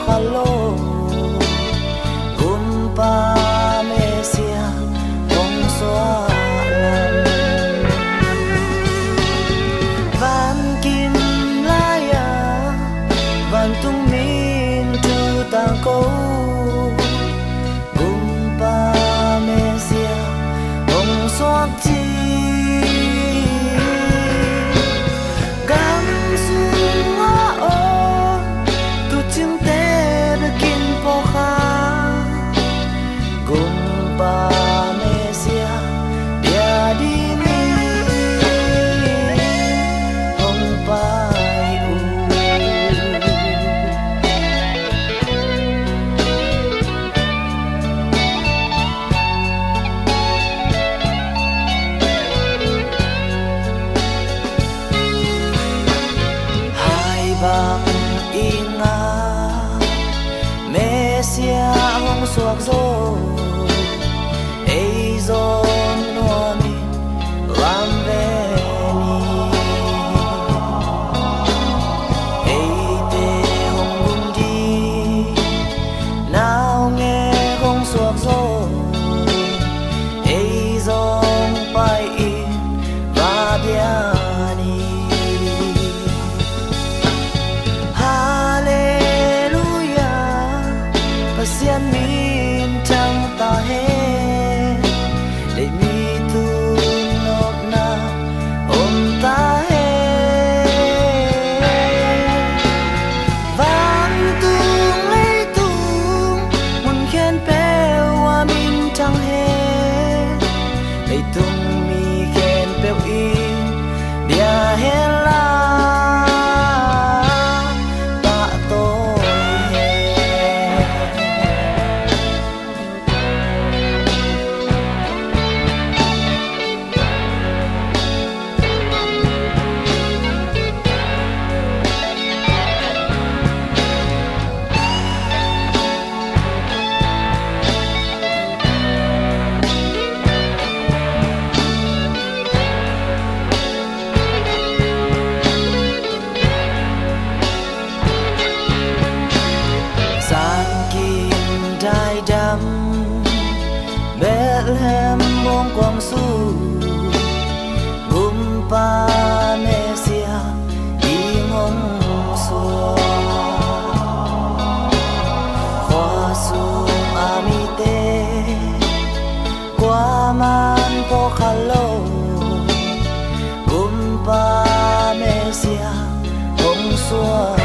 khalo gumpa mesia hong xoa lam van kim laya van tung min tu tang câu gumpa mesia hong xoa chi bằng inga Mesia hong suak zo ei zon nuami ram veni ei te hong gun di nào nghe hong suak zo ei zon pai in va biani pasian min chang ta he để mi tu nộp na ôm ta he vang tung lấy tung mun khen pe wa min chang he lấy tung mi khen pe in bia he la Bethlehem bông quang su gumpa Mesia đi ngông xua khoa su amite qua man po khalo gumpa Mesia hong xua